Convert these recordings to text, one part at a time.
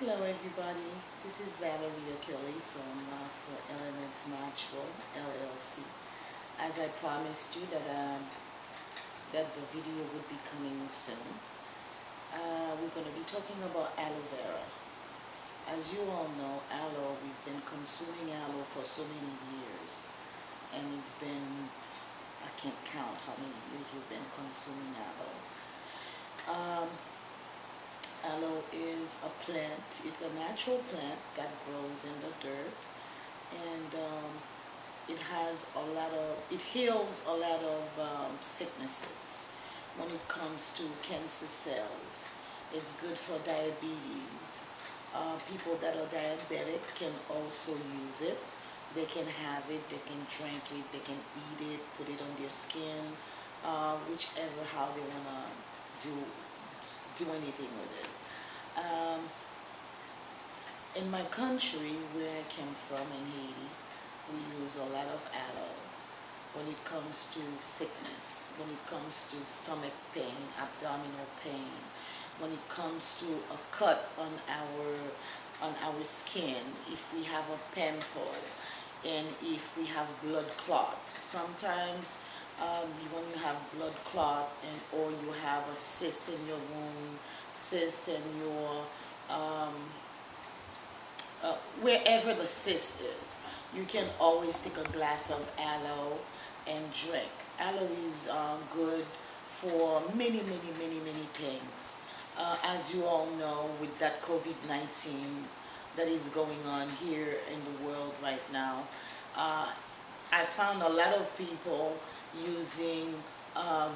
Hello everybody, this is Valeria Kelly for Elements Natural LLC. As I promised you that the video would be coming soon, we're going to be talking about aloe vera. As you all know, aloe, we've been consuming aloe for so many years, and it's been, I can't count how many years we've been consuming aloe. Aloe is a plant. It's a natural plant that grows in the dirt, and it heals a lot of sicknesses. When it comes to cancer cells, it's good for diabetes. People that are diabetic can also use it. They can have it, they can drink it, they can eat it, put it on their skin, whichever how they want to do anything with it. In my country, where I came from in Haiti, we use a lot of aloe when it comes to sickness, when it comes to stomach pain, abdominal pain, when it comes to a cut on our skin, if we have a pimple, and if we have blood clot. Sometimes when you have blood clot or you have a cyst in your womb, cyst in your wherever the cyst is, you can always take a glass of aloe and drink. Aloe is good for many things. As you all know, with that COVID-19 that is going on here in the world right now, I found a lot of people using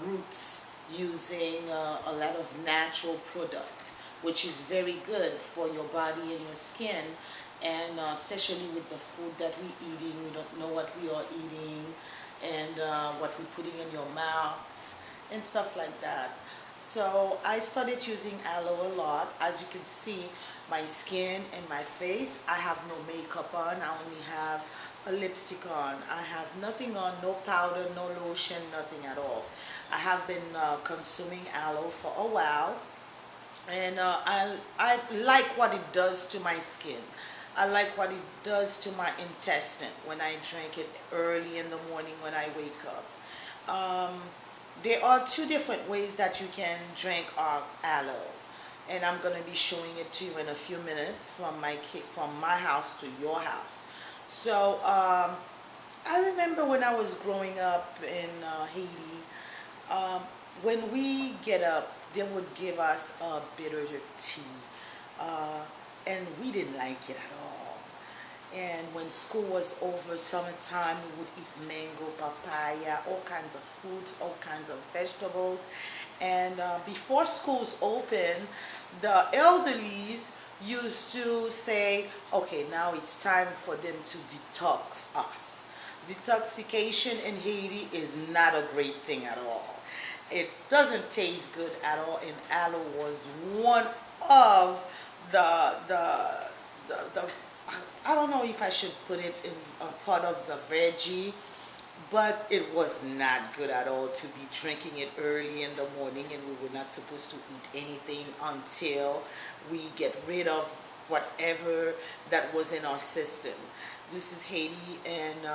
roots, using a lot of natural product, which is very good for your body and your skin, and especially with the food that we're eating. We don't know what we are eating and what we're putting in your mouth and stuff like that. So I started using aloe a lot. As you can see, my skin and my face, I have no makeup on. I only have a lipstick on. I have nothing on, no powder, no lotion, nothing at all. I have been consuming aloe for a while, and I like what it does to my skin. I like what it does to my intestine when I drink it early in the morning when I wake up. There are two different ways that you can drink aloe, and I'm going to be showing it to you in a few minutes from my house to your house. So I remember when I was growing up in Haiti, when we get up, they would give us a bitter tea, and we didn't like it at all. And when school was over, summertime, we would eat mango, papaya, all kinds of fruits, all kinds of vegetables. And before schools open, the elderlies used to say, okay, now it's time for them to detox us. Detoxification in Haiti is not a great thing at all. It doesn't taste good at all, and aloe was one of the I don't know if I should put it in a part of the veggie, but it was not good at all to be drinking it early in the morning, and we were not supposed to eat anything until we get rid of whatever that was in our system. This is Haiti, and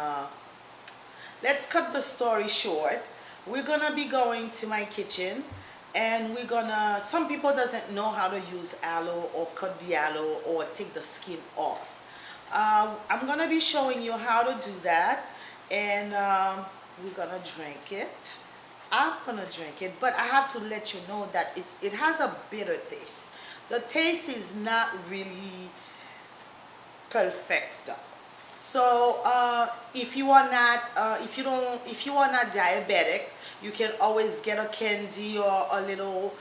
let's cut the story short. We're gonna be going to my kitchen, and some people doesn't know how to use aloe or cut the aloe or take the skin off. I'm gonna be showing you how to do that, and we're gonna drink it. I'm gonna drink it, but I have to let you know that it has a bitter taste. The taste is not really perfect. So if you are not diabetic, you can always get a candy or a little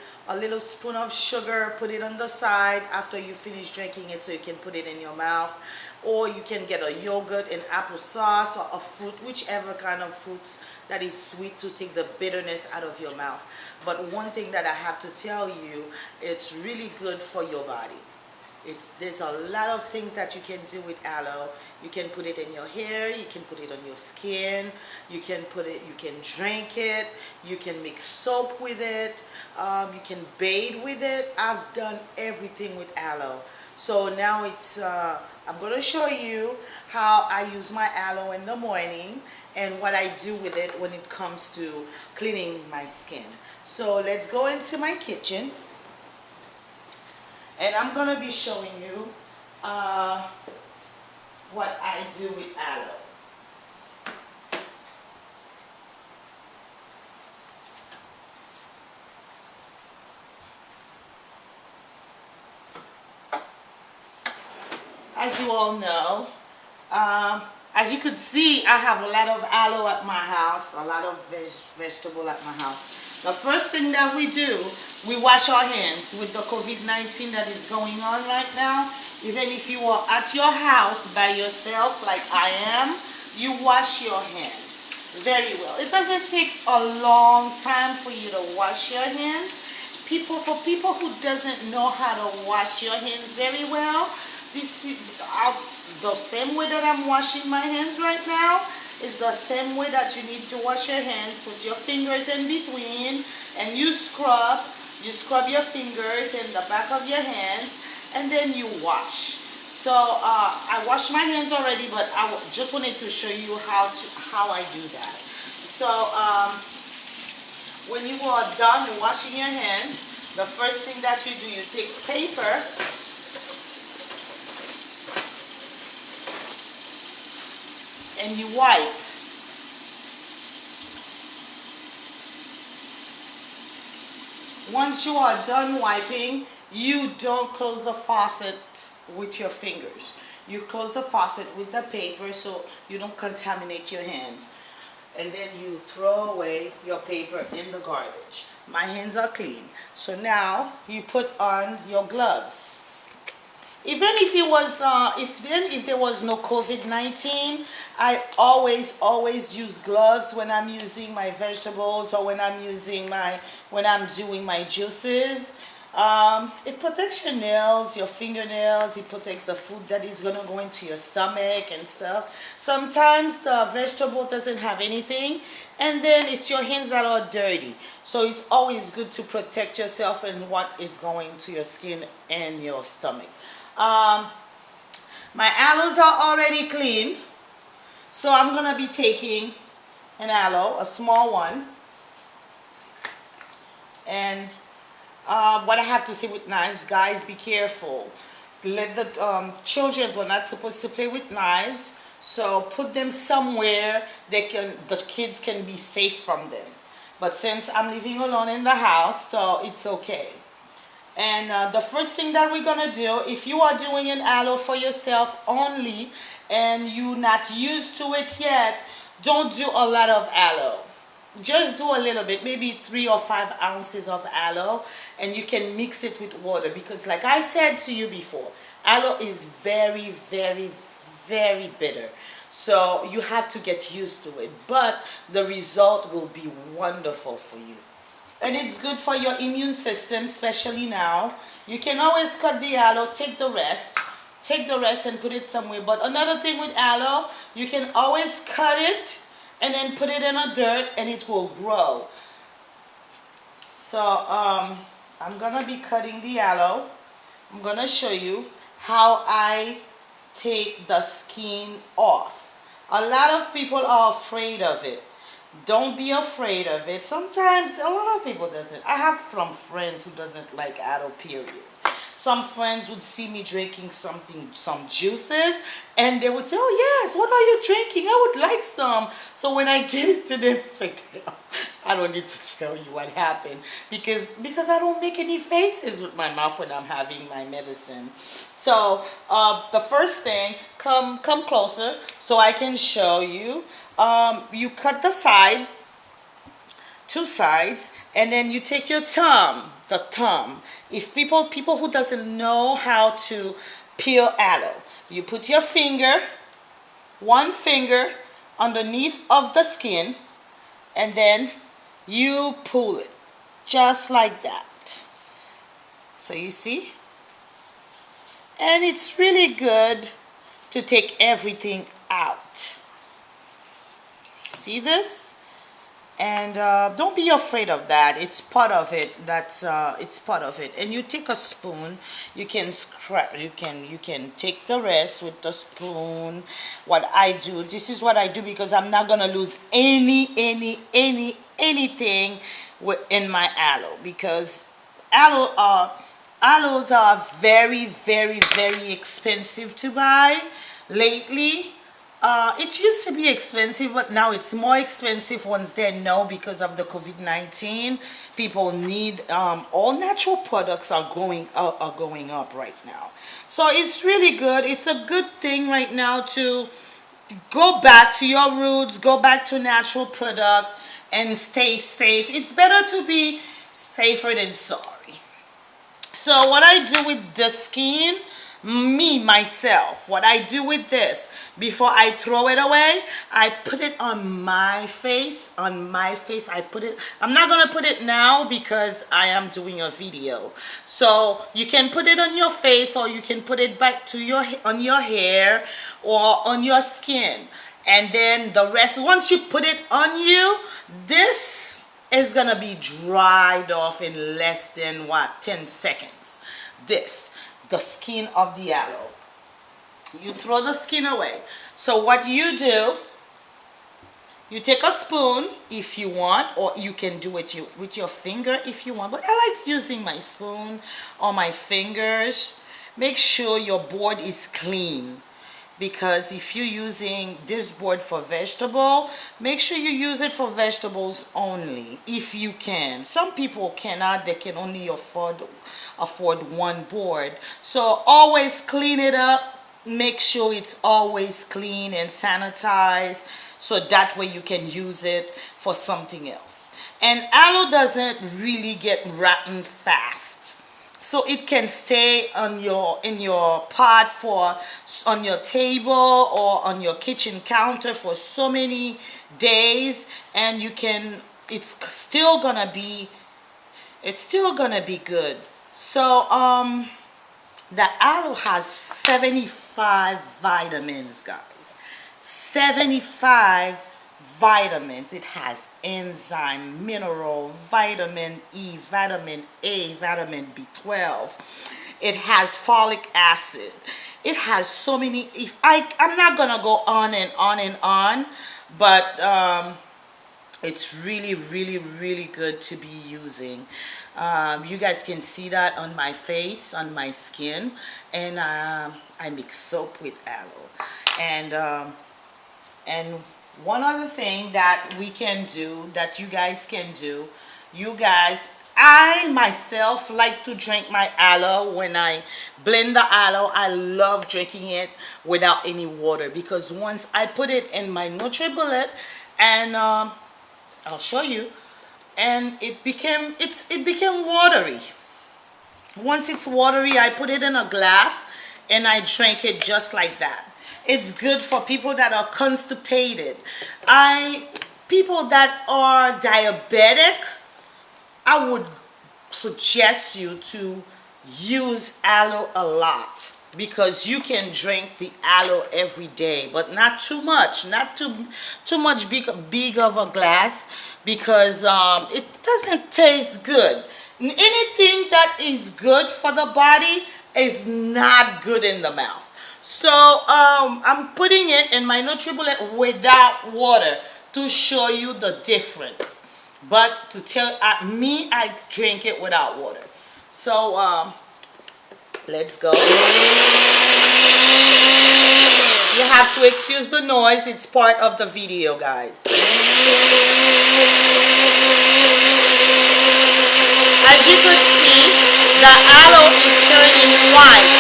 spoon of sugar, put it on the side after you finish drinking it, so you can put it in your mouth. Or you can get a yogurt and applesauce, or a fruit, whichever kind of fruits that is sweet, to take the bitterness out of your mouth. But one thing that I have to tell you, it's really good for your body. There's a lot of things that you can do with aloe. You can put it in your hair, you can put it on your skin, you can drink it, you can make soap with it, you can bathe with it. I've done everything with aloe. So now I'm going to show you how I use my aloe in the morning and what I do with it when it comes to cleaning my skin. So let's go into my kitchen, and I'm going to be showing you what I do with aloe. As you all know, as you could see, I have a lot of aloe at my house, a lot of vegetable at my house. The first thing that we do, we wash our hands with the COVID-19 that is going on right now. Even if you are at your house by yourself, like I am, you wash your hands very well. It doesn't take a long time for you to wash your hands. For people who doesn't know how to wash your hands very well, this is the same way that I'm washing my hands right now is the same way that you need to wash your hands. Put your fingers in between and you scrub your fingers in the back of your hands, and then you wash. So I washed my hands already, but I just wanted to show you how I do that. So when you are done washing your hands, the first thing that you do, you take paper and you wipe. Once you are done wiping, you don't close the faucet with your fingers. You close the faucet with the paper so you don't contaminate your hands. And then you throw away your paper in the garbage. My hands are clean. So now you put on your gloves. Even if it was, if there was no COVID-19, I always use gloves when I'm using my vegetables or when I'm doing my juices. It protects your nails, your fingernails. It protects the food that is gonna go into your stomach and stuff. Sometimes the vegetable doesn't have anything, and then it's your hands that are dirty. So it's always good to protect yourself and what is going to your skin and your stomach. My aloes are already clean, so I'm gonna be taking an aloe, a small one, and what I have to say with knives, guys, be careful. Let the children are not supposed to play with knives, so put them somewhere the kids can be safe from them. But since I'm living alone in the house, so it's okay. And the first thing that we're gonna do, if you are doing an aloe for yourself only and you're not used to it yet, don't do a lot of aloe. Just do a little bit, maybe 3 or 5 ounces of aloe, and you can mix it with water, because like I said to you before, aloe is very, very, very bitter. So you have to get used to it, but the result will be wonderful for you. And it's good for your immune system, especially now. You can always cut the aloe, take the rest and put it somewhere. But another thing with aloe, you can always cut it and then put it in a dirt and it will grow. So I'm gonna be cutting the aloe. I'm gonna show you how I take the skin off. A lot of people are afraid of it. Don't be afraid of it. Sometimes a lot of people doesn't. I have some friends who doesn't like aloe, period. Some friends would see me drinking some juices, and they would say, "Oh yes, what are you drinking? I would like some." So when I give it to them, it's like, I don't need to tell you what happened, because I don't make any faces with my mouth when I'm having my medicine. So the first thing, come closer so I can show you. You cut the side, 2 sides, and then you take your thumb, the thumb. If people who doesn't know how to peel aloe, you put your finger, 1 finger underneath of the skin, and then you pull it, just like that. So you see? And it's really good to take everything out. See this? And don't be afraid of that. It's part of it. It's part of it. And you take a spoon. You can scrap. You can take the rest with the spoon. What I do. This is what I do because I'm not gonna lose anything in my aloe, because aloes are very expensive to buy lately. It used to be expensive, but now it's more expensive once they know, because of the COVID-19. People need all natural products are going up right now. So it's really good. It's a good thing right now to go back to your roots, go back to natural product, and stay safe. It's better to be safer than sorry. So what I do with the skin, myself, what I do with this, before I throw it away, I put it on my face. I put it, I'm not going to put it now because I am doing a video. So you can put it on your face, or you can put it back to on your hair or on your skin. And then the rest, once you put it on you, this is going to be dried off in less than 10 seconds. The skin of the aloe. You throw the skin away. So what you do, you take a spoon if you want, or you can do it with your finger if you want. But I like using my spoon or my fingers. Make sure your board is clean, because if you're using this board for vegetable, make sure you use it for vegetables only if you can. Some people cannot. They can only afford one board. So always clean it up. Make sure it's always clean and sanitized, so that way you can use it for something else. And aloe doesn't really get rotten fast, so it can stay in your pot, on your table or on your kitchen counter for so many days, and it's still gonna be good. So the aloe has 75 vitamins, guys. 75 vitamins. It has enzyme, mineral, vitamin E, vitamin A, vitamin B12. It has folic acid. It has so many. I'm not gonna go on and on and on, but it's really good to be using. You guys can see that on my face, on my skin, and I mix soap with aloe. And one other thing that we can do, that you guys can do, I myself like to drink my aloe. When I blend the aloe, I love drinking it without any water, because once I put it in my NutriBullet, and I'll show you, and it became watery. Once it's watery, I put it in a glass and I drink it just like that. It's good for people that are constipated. People that are diabetic, I would suggest you to use aloe a lot, because you can drink the aloe every day, but not too much, not too much big of a glass, because it doesn't taste good. Anything that is good for the body is not good in the mouth. So I'm putting it in my NutriBullet without water to show you the difference. But to tell me, I drink it without water. So let's go. You have to excuse the noise. It's part of the video, guys. As you could see, the aloe is turning white.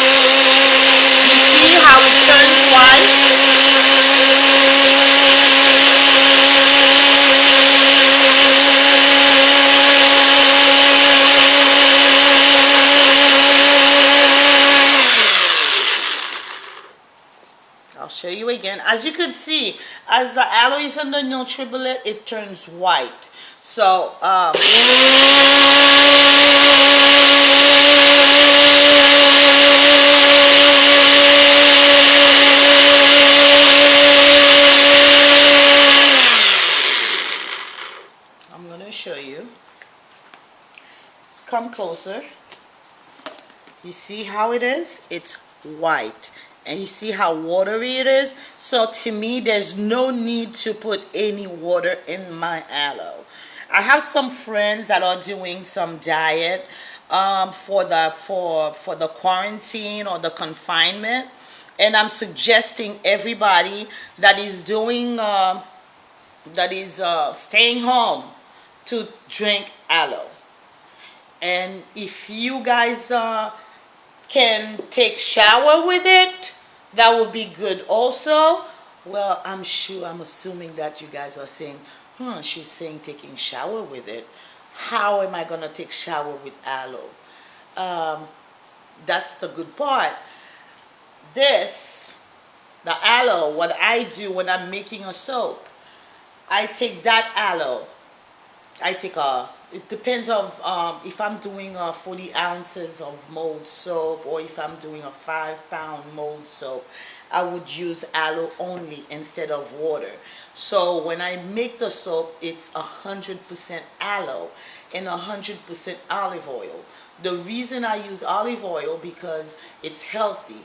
You see how it turns white? I'll show you again. As you could see, as the aloe is on the NutriBullet, it turns white. So closer. You see how it is? It's white. And you see how watery it is? So to me, there's no need to put any water in my aloe. I have some friends that are doing some diet for the quarantine or the confinement, and I'm suggesting everybody that is doing staying home to drink aloe. And if you guys can take shower with it, that would be good also. Well, I'm assuming that you guys are saying, she's saying taking shower with it. How am I going to take shower with aloe? That's the good part. The aloe, what I do when I'm making a soap, I take that aloe. It depends of if I'm doing 40 ounces of mold soap, or if I'm doing a 5-pound mold soap, I would use aloe only instead of water. So when I make the soap, it's 100% aloe and 100% olive oil. The reason I use olive oil because it's healthy,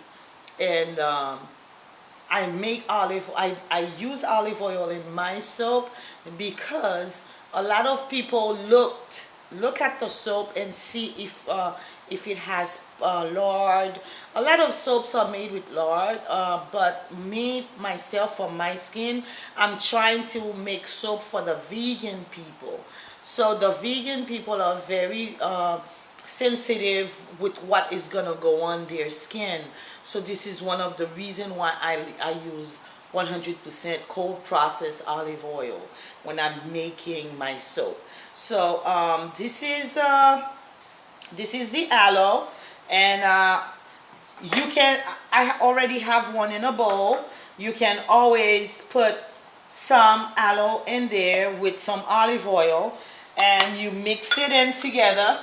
and I use olive oil in my soap because a lot of people look at the soap and see if it has lard. A lot of soaps are made with lard, but myself, for my skin, I'm trying to make soap for the vegan people. So the vegan people are very sensitive with what is gonna go on their skin. So this is one of the reasons why I use 100% cold processed olive oil when I'm making my soap. So this is the aloe, and I already have one in a bowl. You can always put some aloe in there with some olive oil, and you mix it in together.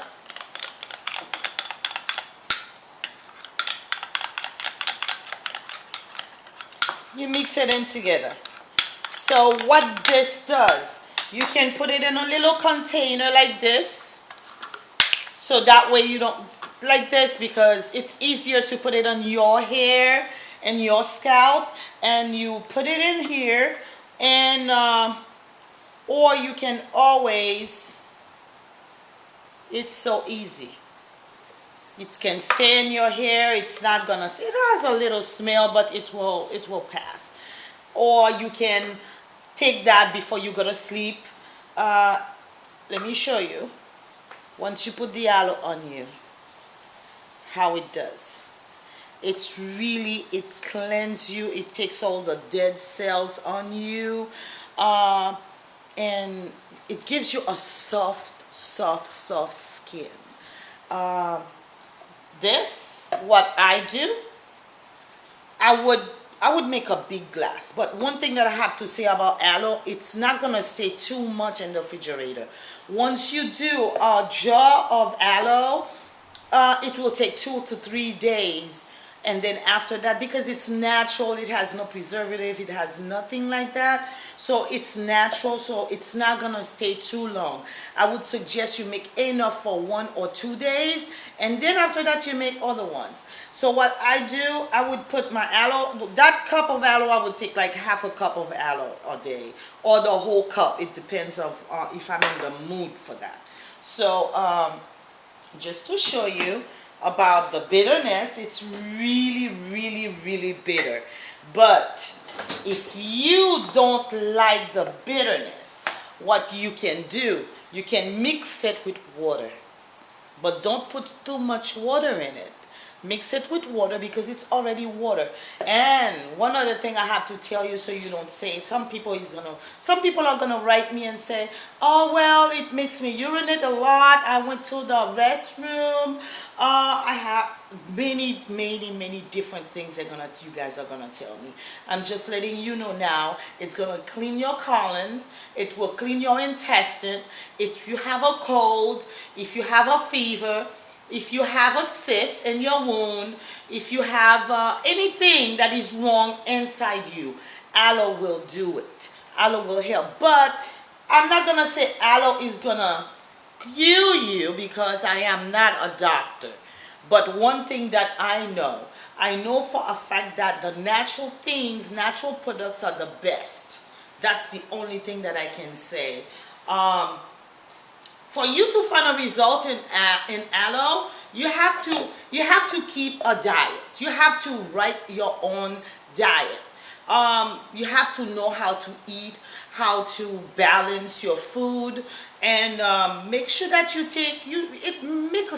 You mix it in together. So what this does, you can put it in a little container like this. So that way you don't, like this, because it's easier to put it on your hair and your scalp. And you put it in here, and or you can always, it's so easy. It can stay in your hair. It's not gonna, it has a little smell, but it will pass. Or you can take that before you go to sleep. Let me show you. Once you put the aloe on you, how it does. It's really, it cleanses you. It takes all the dead cells on you, and it gives you a soft skin. This, what I do, I would make a big glass. But one thing that I have to say about aloe, it's not going to stay too much in the refrigerator. Once you do a jar of aloe, it will take 2 to 3 days. And then after that, because it's natural, it has no preservative, it has nothing like that. So it's natural, so it's not going to stay too long. I would suggest you make enough for 1 or 2 days, and then after that you make other ones. So what I do, I would put my aloe, that cup of aloe, I would take like half a cup of aloe a day, or the whole cup. It depends on if I'm in the mood for that. So just to show you about the bitterness, it's really bitter. But if you don't like the bitterness, what you can do, you can mix it with water, but don't put too much water in it. Mix it with water because it's already water. And one other thing I have to tell you, so you don't say, some people are gonna write me and say, oh well, it makes me urinate a lot. I went to the restroom. I have many different things you guys are gonna tell me. I'm just letting you know now. It's gonna clean your colon. It will clean your intestine. If you have a cold, if you have a fever, if you have a cyst in your wound, if you have anything that is wrong inside you, aloe will do it. Aloe will help. But I'm not going to say aloe is going to because I am not a doctor. But one thing that I know for a fact that the natural things, natural products are the best. That's the only thing that I can say. Um, for you to find a result in aloe, you have to keep a diet. You have to write your own diet. You have to know how to eat, how to balance your food, and make sure that make a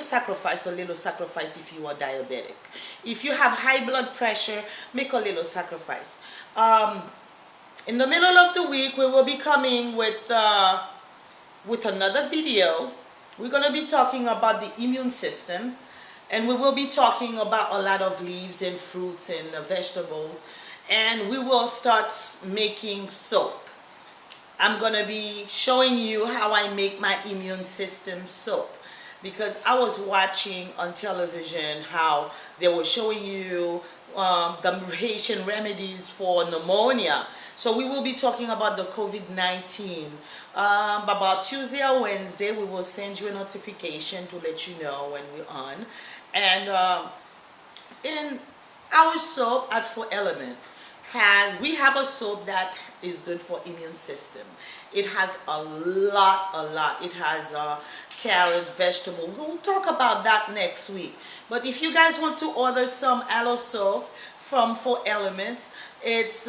little sacrifice if you are diabetic. If you have high blood pressure, make a little sacrifice. In the middle of the week, we will be coming with another video. We're going to be talking about the immune system, and we will be talking about a lot of leaves and fruits and vegetables, and we will start making soap. I'm going to be showing you how I make my immune system soap, because I was watching on television how they were showing you the Haitian remedies for pneumonia. So we will be talking about the COVID-19. About Tuesday or Wednesday, we will send you a notification to let you know when we're on. And in our soap at For Element, we have a soap that is good for immune system. It has a lot. It has carrot, vegetable. We'll talk about that next week. But if you guys want to order some aloe soap from For Elements, it's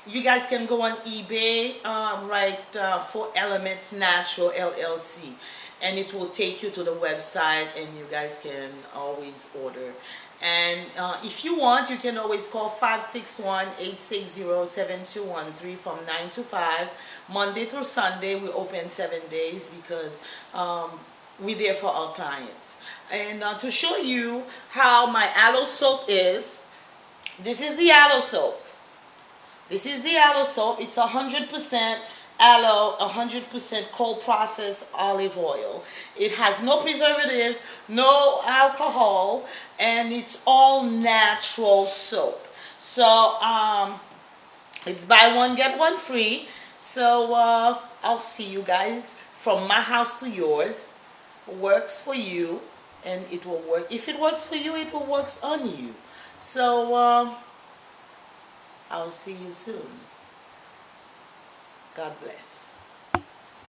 you guys can go on eBay, write For Elements Natural LLC, and it will take you to the website, and you guys can always order. And if you want, you can always call 561-860-7213 from 9 to 5. Monday through Sunday, we open 7 days because we're there for our clients. And to show you how my aloe soap is, this is the aloe soap. This is the aloe soap. It's 100% aloe, 100% cold processed olive oil. It has no preservative, no alcohol, and it's all natural soap. So it's buy one get one free. So I'll see you guys from my house to yours. Works for you, and it will work. If it works for you, it will work on you. So I'll see you soon. God bless.